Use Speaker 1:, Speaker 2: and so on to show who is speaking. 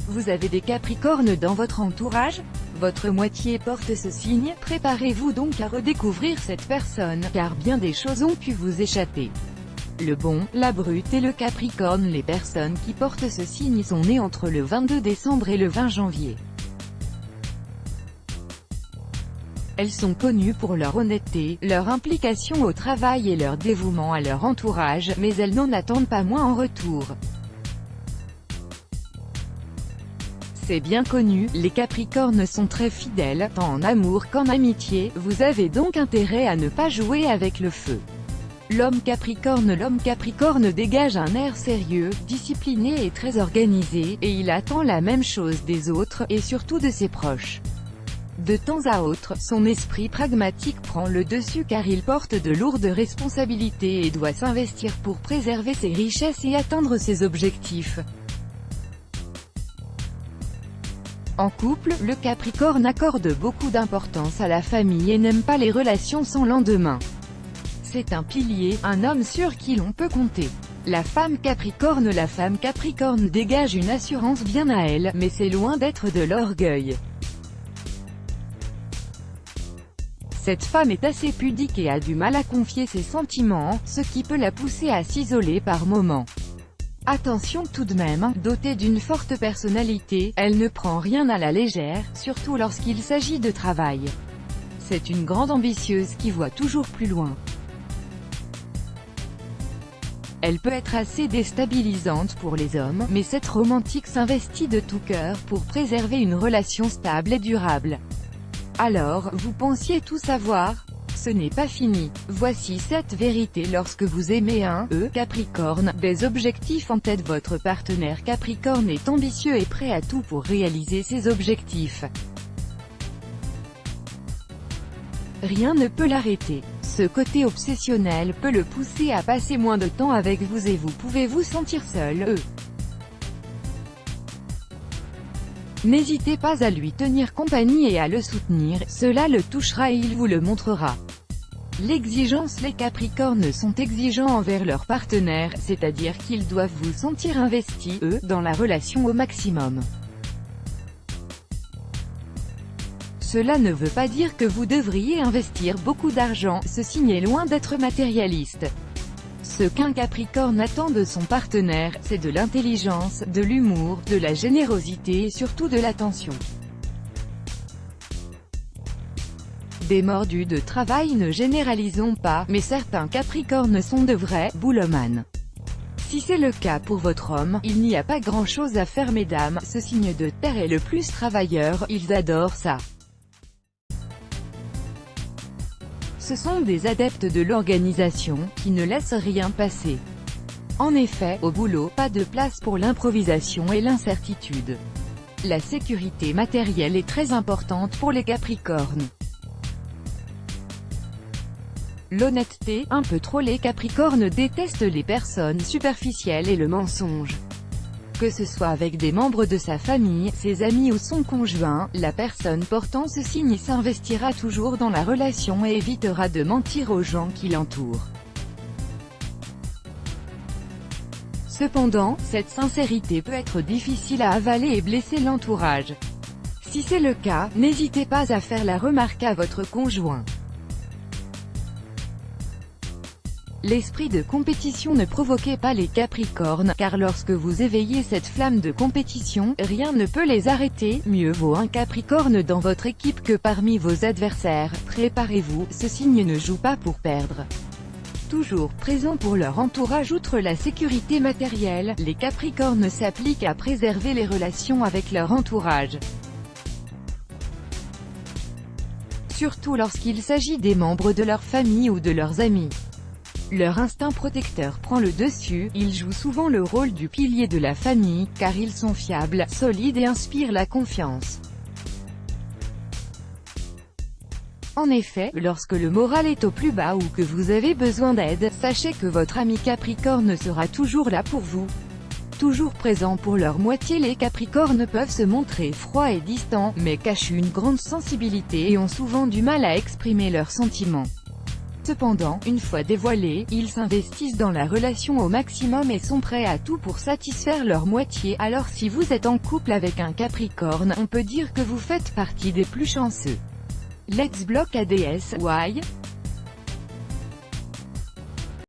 Speaker 1: Vous avez des Capricornes dans votre entourage? Votre moitié porte ce signe, préparez-vous donc à redécouvrir cette personne, car bien des choses ont pu vous échapper. Le bon, la brute et le Capricorne. Les personnes qui portent ce signe sont nées entre le 22 décembre et le 20 janvier. Elles sont connues pour leur honnêteté, leur implication au travail et leur dévouement à leur entourage, mais elles n'en attendent pas moins en retour. C'est bien connu, les Capricornes sont très fidèles, tant en amour qu'en amitié, vous avez donc intérêt à ne pas jouer avec le feu. L'homme Capricorne dégage un air sérieux, discipliné et très organisé, et il attend la même chose des autres, et surtout de ses proches. De temps à autre, son esprit pragmatique prend le dessus car il porte de lourdes responsabilités et doit s'investir pour préserver ses richesses et atteindre ses objectifs. En couple, le Capricorne accorde beaucoup d'importance à la famille et n'aime pas les relations sans lendemain. C'est un pilier, un homme sur qui l'on peut compter. La femme Capricorne dégage une assurance bien à elle, mais c'est loin d'être de l'orgueil. Cette femme est assez pudique et a du mal à confier ses sentiments, ce qui peut la pousser à s'isoler par moments. Attention tout de même, dotée d'une forte personnalité, elle ne prend rien à la légère, surtout lorsqu'il s'agit de travail. C'est une grande ambitieuse qui voit toujours plus loin. Elle peut être assez déstabilisante pour les hommes, mais cette romantique s'investit de tout cœur pour préserver une relation stable et durable. Alors, vous pensiez tout savoir? Ce n'est pas fini. Voici 7 vérités lorsque vous aimez un Capricorne. Des objectifs en tête. Votre partenaire Capricorne est ambitieux et prêt à tout pour réaliser ses objectifs. Rien ne peut l'arrêter. Ce côté obsessionnel peut le pousser à passer moins de temps avec vous et vous pouvez vous sentir seul. N'hésitez pas à lui tenir compagnie et à le soutenir, cela le touchera et il vous le montrera. L'exigence. Les Capricornes sont exigeants envers leur partenaire, c'est-à-dire qu'ils doivent vous sentir investis, dans la relation au maximum. Cela ne veut pas dire que vous devriez investir beaucoup d'argent, ce signe est loin d'être matérialiste. Ce qu'un Capricorne attend de son partenaire, c'est de l'intelligence, de l'humour, de la générosité et surtout de l'attention. Des mordus de travail. Ne généralisons pas, mais certains Capricornes sont de vrais boulomanes. Si c'est le cas pour votre homme, il n'y a pas grand-chose à faire mesdames, ce signe de terre est le plus travailleur, ils adorent ça. Ce sont des adeptes de l'organisation, qui ne laissent rien passer. En effet, au boulot, pas de place pour l'improvisation et l'incertitude. La sécurité matérielle est très importante pour les Capricornes. L'honnêteté, un peu trop. Les Capricornes détestent les personnes superficielles et le mensonge. Que ce soit avec des membres de sa famille, ses amis ou son conjoint, la personne portant ce signe s'investira toujours dans la relation et évitera de mentir aux gens qui l'entourent. Cependant, cette sincérité peut être difficile à avaler et blesser l'entourage. Si c'est le cas, n'hésitez pas à faire la remarque à votre conjoint. L'esprit de compétition. Ne provoquez pas les Capricornes, car lorsque vous éveillez cette flamme de compétition, rien ne peut les arrêter. Mieux vaut un Capricorne dans votre équipe que parmi vos adversaires. Préparez-vous, ce signe ne joue pas pour perdre. Toujours présent pour leur entourage. Outre la sécurité matérielle, les Capricornes s'appliquent à préserver les relations avec leur entourage. Surtout lorsqu'il s'agit des membres de leur famille ou de leurs amis. Leur instinct protecteur prend le dessus, ils jouent souvent le rôle du pilier de la famille, car ils sont fiables, solides et inspirent la confiance. En effet, lorsque le moral est au plus bas ou que vous avez besoin d'aide, sachez que votre ami Capricorne sera toujours là pour vous. Toujours présent pour leur moitié. Les Capricornes peuvent se montrer froids et distants, mais cachent une grande sensibilité et ont souvent du mal à exprimer leurs sentiments. Cependant, une fois dévoilés, ils s'investissent dans la relation au maximum et sont prêts à tout pour satisfaire leur moitié. Alors si vous êtes en couple avec un Capricorne, on peut dire que vous faites partie des plus chanceux. Let's block ADS, why?